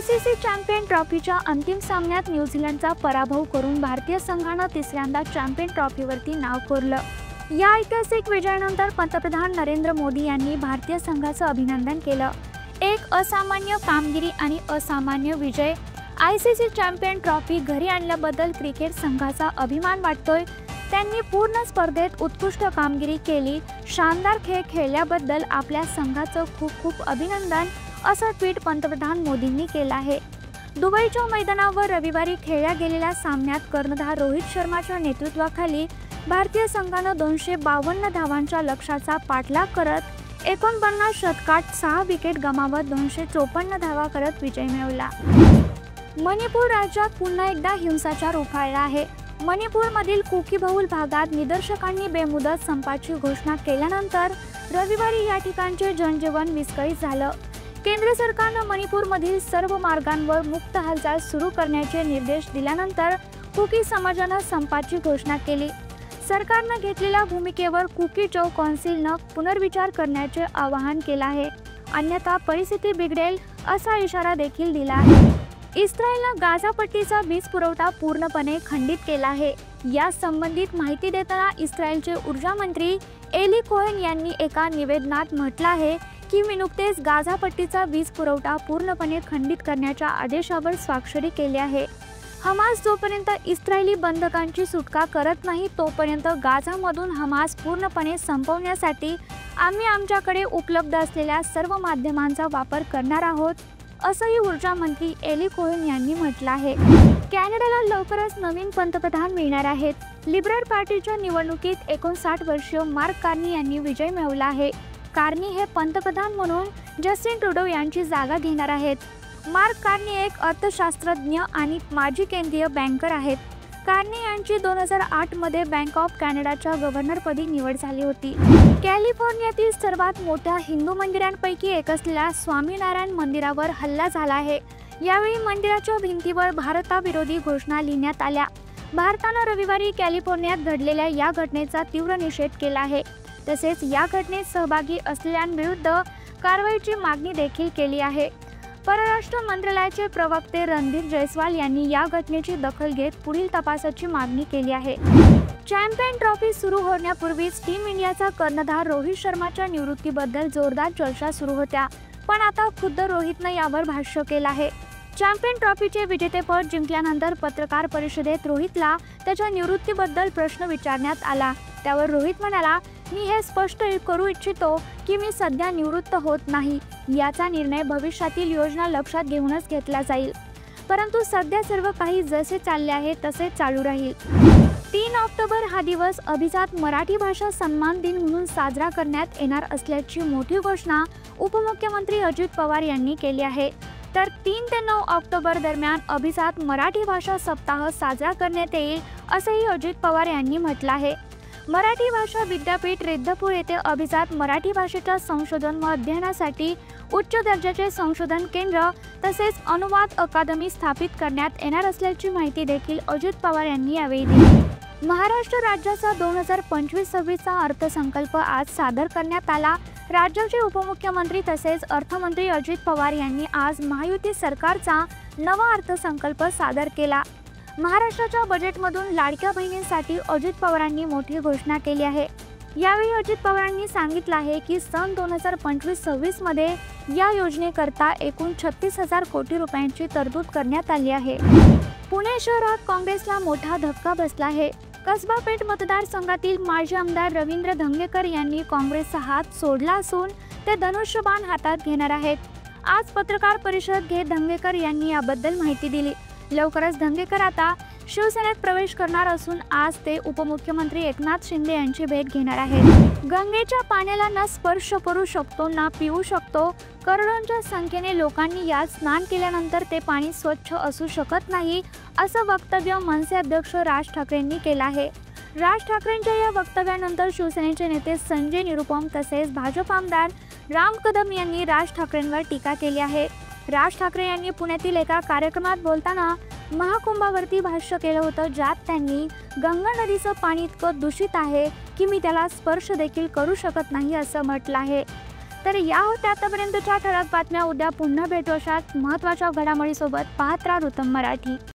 ICC champion ट्रॉफीच्या अंतिम सामन्यात न्यूझीलंडचा पराभव करून भारतीय संघानं तिसऱ्यांदा चॅम्पियन ट्रॉफीवरती नाव कोरलं। या ऐतिहासिक विजयानंतर पंतप्रधान नरेंद्र मोदी यांनी भारतीय संघाचं अभिनंदन केलं। एक असामान्य कामगिरी आणि असामान्य विजय। आयसीसी चॅम्पियन ट्रॉफी घरी आणल्याबद्दल क्रिकेट संघाचा अभिमान वाटतोय। त्यांनी पूर्ण स्पर्धेत उत्कृष्ट कामगिरी केली। शानदार खेळ खेळल्याबद्दल आपल्या संघाचं खूप खूप अभिनंदन, असं ट्विट पंतप्रधान मोदींनी केलं आहे। दुबईच्या मैदानावर रविवारी खेळल्या गेलेल्या सामन्यात कर्णधार रोहित शर्माच्या नेतृत्वाखाली भारतीय संघानं 252 धावांच्या लक्ष्याचा पाठलाग करत 49 षटकात 6 विकेट गमावत 254 धावा करत विजय मिळवला। मणिपूर राज्यात पुन्हा एकदा हिंसाचार उफाळला आहे। मणिपूरमधील कुकीबहुल भागात निदर्शकांनी बेमुदत संपाची घोषणा केल्यानंतर रविवारी या ठिकाणचे जनजीवन विस्कळीत झालं। केंद्र सरकारनं मणिपूरमधील सर्व मार्गांवर मुक्त हालचाल सुरू करण्याचे निर्देश दिल्यानंतर कुकी समाजानं संपाची घोषणा केली। सरकारनं घेतलेल्या भूमिकेवर कुकी चौ कौन्सिलनं पुनर्विचार करण्याचे आवाहन केलं आहे, अन्यथा परिस्थिती बिघडेल असा इशारा देखील दिला आहे। इस्रायलनं गाझा पट्टीचा वीज पुरवठा पूर्णपणे खंडित केला आहे। या संबंधित माहिती देताना इस्रायलचे ऊर्जा मंत्री एली कोहेन यांनी एका निवेदनात म्हटलं आहे की मी नुकतेच गाझा पट्टीचा वीज पुरवठा पूर्णपणे खंडित करण्याच्या आदेशावर स्वाक्षरी केली आहे। हमास जोपर्यंत इस्रायली बंधकांची सुटका करत नाही तोपर्यंत गाझामधून हमास पूर्णपणे संपवण्यासाठी आम्ही आमच्याकडे उपलब्ध असलेल्या सर्व माध्यमांचा वापर करणार आहोत, असंही ऊर्जा मंत्री एली कोहेन यांनी म्हटलं आहे। कॅनडाला लवकरच नवीन पंतप्रधान मिळणार आहेत। लिबरल पार्टीच्या निवडणुकीत 59 वर्षीय मार्क कार्नी यांनी विजय मिळवला आहे। कार्नी हे पंतप्रधान म्हणून जस्टिन ट्रुडो यांची जागा घेणार आहेत। मार्क कार्नी एक अर्थशास्त्रज्ञ आणि माजी केंद्रीय बँकर आहेत। कार्नी यांची 2008 मध्ये बँक ऑफ कॅनडाच्या गव्हर्नरपदी निवड झाली होती। कॅलिफोर्नियातील सर्वात मोठ्या हिंदू मंदिरांपैकी एक असलेल्या स्वामीनारायण मंदिरावर हल्ला झाला आहे। यावेळी मंदिराच्या भिंतीवर भारताविरोधी घोषणा लिहिण्यात आल्या। भारतानं रविवारी कॅलिफोर्नियात घडलेल्या या घटनेचा तीव्र निषेध केला आहे। तसेच या घटनेत सहभागी असलेल्यांविरुद्ध कारवाईची मागणी देखील केली आहे। परराष्ट्र मंत्रालयाचे प्रवक्ते रणधीर जयस्वाल यांनी या घटनेची दखल घेत पुढील तपासाची मागणी केली आहे। चॅम्पियन ट्रॉफी सुरू होण्यापूर्वीच टीम इंडियाचा कर्णधार रोहित शर्माच्या निवृत्तीबद्दल जोरदार चर्चा सुरू होत्या, पण आता खुद्द रोहितनं यावर भाष्य केलं आहे। चॅम्पियन ट्रॉफीचे विजेतेपद जिंकल्यानंतर पत्रकार परिषदेत रोहितला त्याच्या निवृत्तीबद्दल प्रश्न विचारण्यात आला। त्यावर रोहित म्हणाला, मी हे स्पष्ट करू इच्छितो की मी सध्या निवृत्त होत नाही। याचा निर्णय भविष्यातील योजना लक्षात घेऊनच घेतला जाईल, परंतु सध्या सर्व काही जसे चालले आहे तसे चालू राहील। 3 ऑक्टोबर हा दिवस अभिजात मराठी भाषा सन्मान दिन म्हणून साजरा करण्यात येणार असल्याची मोठी घोषणा उपमुख्यमंत्री अजित पवार यांनी केली आहे। तर 3 ते 9 ऑक्टोबर दरम्यान अभिजात मराठी भाषा सप्ताह साजरा करण्यात येईल, असंही अजित पवार यांनी म्हटलं आहे। मराठी भाषा विद्यापीठ रेद्दपूर येथे अभिजात मराठी भाषेच्या संशोधन व अध्ययनासाठी उच्च दर्जाचे संशोधन केंद्र तसेच अनुवाद अकादमी स्थापित करण्यात येणार असल्याची माहिती देखील अजित पवार यांनी यावेळी दिली। महाराष्ट्र राज्याचा 2025-26 अर्थसंकल्प आज सादर करण्यात आला। राज्याचे उपमुख्यमंत्री तसेच अर्थमंत्री अजित पवार यांनी आज महायुती सरकारचा नवा अर्थसंकल्प सादर केला। महाराष्ट्राच्या बजेटमधून लाडक्या बहिणींसाठी अजित पवारांनी मोठी घोषणा केली आहे। यावेळी अजित पवारांनी सांगितलं आहे की सन 2025-26 मध्ये या योजनेकरता एकूण 36,000 कोटी रुपयांची तरतूद करण्यात आली आहे। पुणे शहरात काँग्रेसला मोठा धक्का बसला आहे। कसबा पेठ मतदारसंघातील माजी आमदार रवींद्र धंगेकर यांनी काँग्रेसचा हात सोडला असून ते धनुष्यबाण हातात घेणार आहेत। आज पत्रकार परिषद घेत धंगेकर यांनी याबद्दल माहिती दिली। लवकरच धंगेकर आता शिवसेनेत प्रवेश करणार असून आज ते उपमुख्यमंत्री एकनाथ शिंदे यांची भेट घेणार आहेत। गंगेच्या पाण्याला ना स्पर्श करू शकतो ना पिऊ शकतो। करोडोंच्या संख्येने लोकांनी यात स्नान केल्यानंतर ते पाणी स्वच्छ असू शकत नाही, असं वक्तव्य मनसे अध्यक्ष राज ठाकरेंनी केलं आहे। राज ठाकरेंच्या या वक्तव्यानंतर शिवसेनेचे नेते संजय निरुपम तसेच भाजप आमदार राम कदम यांनी राज ठाकरेंवर टीका केली आहे। राज ठाकरे यांनी पुण्यातील एका कार्यक्रमात बोलताना महाकुंभावरती भाष्य केलं होतं, ज्यात त्यांनी गंगा नदीचं पाणी इतकं दूषित आहे की मी त्याला स्पर्श देखील करू शकत नाही असं म्हटलं आहे। तर या होत्या आतापर्यंतच्या ठळक बातम्या. उद्या पुन्हा भेटू अशाच महत्त्वाच्या घडामोडीसोबत. पाहत राहा ऋतम मराठी.